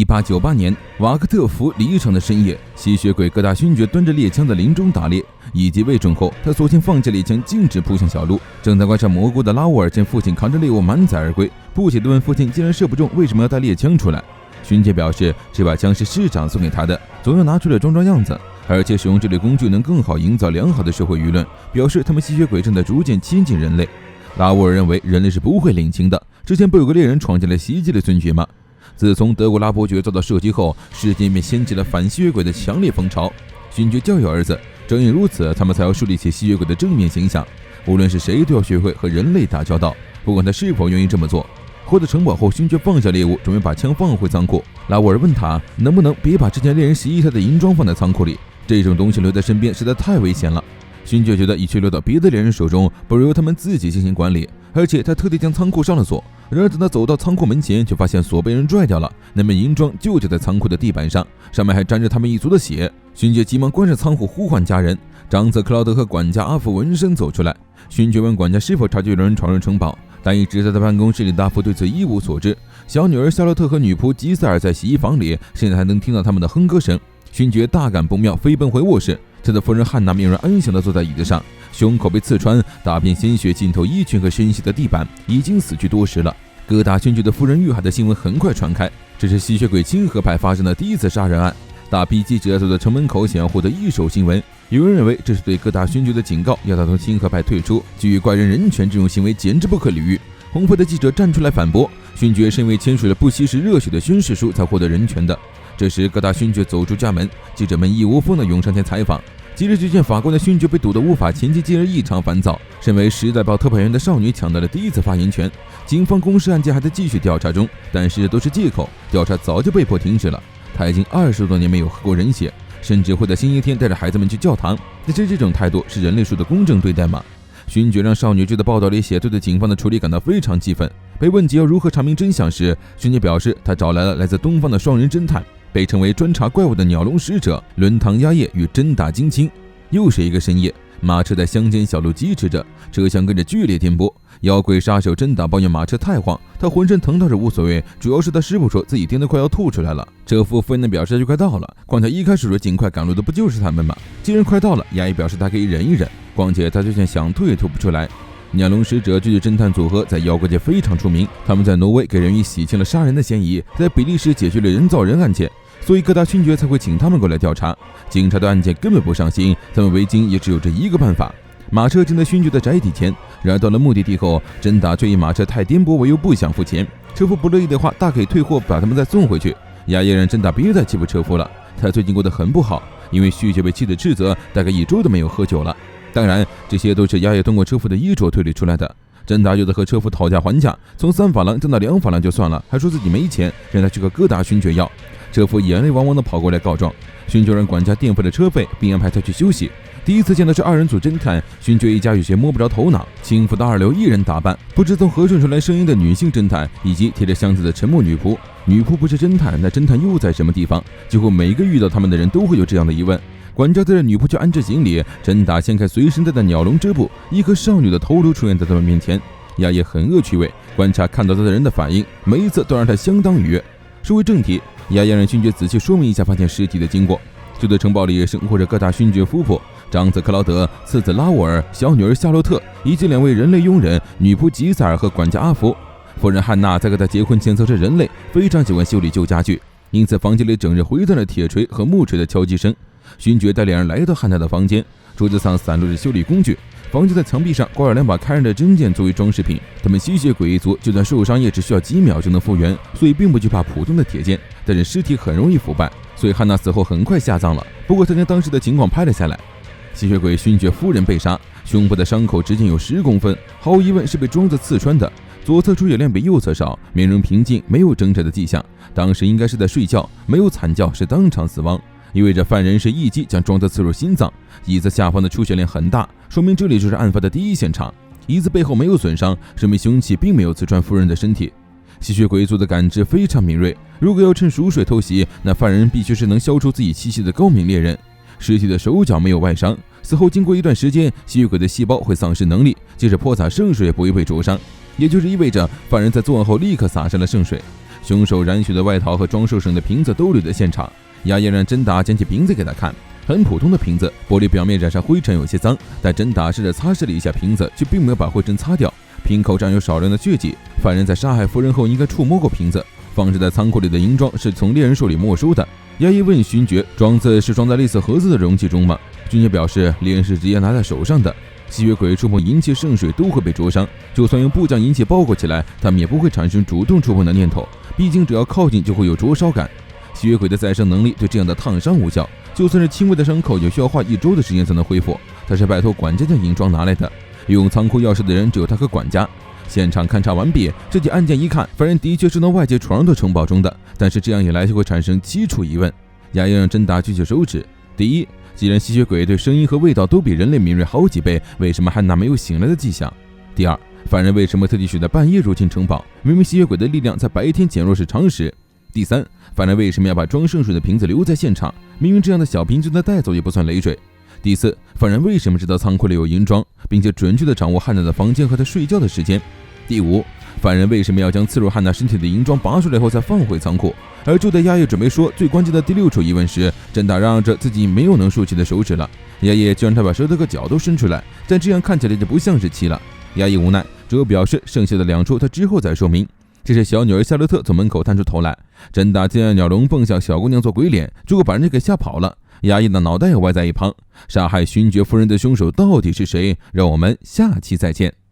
1898年，瓦克特福离城的深夜，吸血鬼戈达勋爵端着猎枪在林中打猎，一击未中后，他索性放弃猎枪，径直扑向小路。正在观察蘑菇的拉沃尔见父亲扛着猎物满载而归，不解地问父亲：“既然射不中，为什么要带猎枪出来？”勋爵表示，这把枪是市长送给他的，总要拿出来装装样子，而且使用这类工具能更好营造良好的社会舆论，表示他们吸血鬼正在逐渐亲近人类。拉沃尔认为人类是不会领情的，之前不有个猎人闯进来袭击了孙爵吗？自从德国拉伯爵遭到射击后，世界便掀起了反吸血鬼的强烈风潮。勋爵教育儿子，正因如此，他们才要树立起吸血鬼的正面形象。无论是谁，都要学会和人类打交道，不管他是否愿意这么做。回到城堡后，勋爵放下猎物，准备把枪放回仓库。拉沃尔问他，能不能别把之前猎人袭击他的银装放在仓库里，这种东西留在身边实在太危险了。勋爵觉得与其留到别的猎人手中，不如由他们自己进行管理，而且他特地将仓库上了锁。然而等他走到仓库门前，却发现锁被人拽掉了，那枚银装就在仓库的地板上，上面还沾着他们一族的血。勋爵急忙关上仓库，呼唤家人。长子克劳德和管家阿福闻声走出来。勋爵问管家是否察觉有人闯入城堡，但一直在他办公室里的阿福对此一无所知。小女儿夏洛特和女仆吉塞尔在洗衣房里，现在还能听到他们的哼歌声。勋爵大感不妙，飞奔回卧室。他的夫人汉娜面容安详地坐在椅子上，胸口被刺穿，大片鲜血浸透衣裙和深血的地板，已经死去多时了。戈达勋爵的夫人遇害的新闻很快传开，这是吸血鬼亲和派发生的第一次杀人案。大批记者走到城门口，想要获得一手新闻。有人认为这是对戈达勋爵的警告，要他从亲和派退出，给予怪人人权，这种行为简直不可理喻。红会的记者站出来反驳，勋爵是因为签署了不稀释热血的宣誓书才获得人权的。这时戈达勋爵走出家门，记者们一窝蜂地涌上前采访。接着就见法官的勋爵被堵得无法前进，进而异常烦躁。身为时代报特派员的少女抢到了第一次发言权。警方公示案件还在继续调查中，但是都是借口，调查早就被迫停止了。他已经20多年没有喝过人血，甚至会在星期天带着孩子们去教堂。但是这种态度是人类说的公正对待吗？勋爵让少女追的报道里写，对警方的处理感到非常气愤。被问及要如何查明真相时，勋爵表示他找来了来自东方的双人侦探，被称为专查怪物的鸟笼使者伦唐鸭叶与真打金青。又是一个深夜，马车在乡间小路疾驰着，车厢跟着剧烈颠簸。妖怪杀手真打抱怨马车太晃，他浑身疼倒是无所谓，主要是他师傅说自己颠得快要吐出来了。车夫愤怒表示就快到了，况且一开始说尽快赶路的不就是他们吗？既然快到了，牙医表示他可以忍一忍，况且他就算想吐也吐不出来。鸟笼使者这对侦探组合在妖怪界非常出名，他们在挪威给人鱼洗清了杀人的嫌疑，在比利时解决了人造人案件，所以戈达勋爵才会请他们过来调查。警察对案件根本不上心，他们围巾也只有这一个办法。马车停在勋爵的宅邸前，然而到了目的地后，真打却以马车太颠簸为由不想付钱。车夫不乐意的话，大可以退货，把他们再送回去。牙医让真打别再欺负车夫了，他最近过得很不好，因为续爵被妻子斥责，大概1周都没有喝酒了。当然，这些都是牙医通过车夫的衣着推理出来的。真打有的和车夫讨价还价，从3法郎降到2法郎就算了，还说自己没钱，让他去和戈达勋爵要。车夫眼泪汪汪地跑过来告状，勋爵让管家垫付了车费，并安排他去休息。第一次见的是2人组侦探，勋爵一家有些摸不着头脑。轻浮的2流一人打扮，不知从何处传来声音的女性侦探，以及提着箱子的沉默女仆。女仆不是侦探，那侦探又在什么地方？几乎每个遇到他们的人都会有这样的疑问。管家带着女仆去安置行李，真打掀开随身带的鸟笼遮布，一颗少女的头颅出现在他们面前。亚也很恶趣味，观察看到他的人的反应，每一次都让他相当愉悦。说回正题，亚让勋爵仔细说明一下发现尸体的经过。这座城堡里生活着戈达勋爵夫妇，长子克劳德、次子拉沃尔、小女儿夏洛特，以及2位人类佣人女仆吉塞尔和管家阿福。夫人汉娜在和他结婚前曾是人类，非常喜欢修理旧家具，因此房间里整日回荡着铁锤和木锤的敲击声。勋爵带2人来到汉娜的房间，桌子上散落着修理工具，房间的墙壁上挂着2把开刃的针剑作为装饰品。他们吸血鬼一族就算受伤也只需要几秒就能复原，所以并不惧怕普通的铁剑，但是尸体很容易腐败，所以汉娜死后很快下葬了。不过他将当时的情况拍了下来。吸血鬼勋爵夫人被杀，胸部的伤口直径有10公分，毫无疑问是被桩子刺穿的。左侧出血量比右侧少，面容平静，没有挣扎的迹象，当时应该是在睡觉，没有惨叫，是当场死亡，意味着犯人是一击将桩子刺入心脏。椅子下方的出血量很大，说明这里就是案发的第一现场。椅子背后没有损伤，说明凶器并没有刺穿夫人的身体。吸血鬼族的感知非常敏锐，如果要趁熟睡偷袭，那犯人必须是能消除自己气息的高明猎人。尸体的手脚没有外伤，死后经过一段时间，吸血鬼的细胞会丧失能力，即使泼洒圣水也不会被灼伤，也就是意味着犯人在作案后立刻洒上了圣水。凶手染血的外套和装兽绳的瓶子都留在现场。衙役让甄达捡起瓶子给他看，很普通的瓶子，玻璃表面染上灰尘，有些脏。但甄达试着擦拭了一下瓶子，却并没有把灰尘擦掉。瓶口沾有少量的血迹，犯人在杀害夫人后应该触摸过瓶子。放置在仓库里的银装是从猎人手里没收的。衙役问勋爵，装子是装在类似盒子的容器中吗？勋爵表示，猎人是直接拿在手上的。吸血鬼触碰银器、圣水都会被灼伤，就算用布将银器包裹起来，他们也不会产生主动触碰的念头，毕竟只要靠近就会有灼烧感。吸血鬼的再生能力对这样的烫伤无效，就算是轻微的伤口，也需要花1周的时间才能恢复。他是拜托管家将银装拿来的，用仓库钥匙的人只有他和管家。现场勘查完毕，这起案件一看，犯人的确是从外界闯入到城堡中的，但是这样一来就会产生7处疑问。衙役让甄达举起手指。第一，既然吸血鬼对声音和味道都比人类敏锐好几倍，为什么汉娜没有醒来的迹象？第二，犯人为什么特地选在半夜入侵城堡？明明吸血鬼的力量在白天减弱是常识。第三，犯人为什么要把装圣水的瓶子留在现场？明明这样的小瓶就算带走也不算累赘。第四，犯人为什么知道仓库里有银装，并且准确地掌握汉娜的房间和她睡觉的时间？第五，犯人为什么要将刺入汉娜身体的银装拔出来后再放回仓库？而就在衙役准备说最关键的第6处疑问时，甄达嚷嚷着自己没有能竖起的手指了。衙役就让他把舌头和脚都伸出来，但这样看起来就不像是7了。衙役无奈，只有表示剩下的2处他之后再说明。这时小女儿夏洛特从门口探出头来，甄达见鸟笼蹦向小姑娘做鬼脸，结果把人家给吓跑了。衙役的脑袋也歪在一旁。杀害勋爵夫人的凶手到底是谁？让我们下期再见。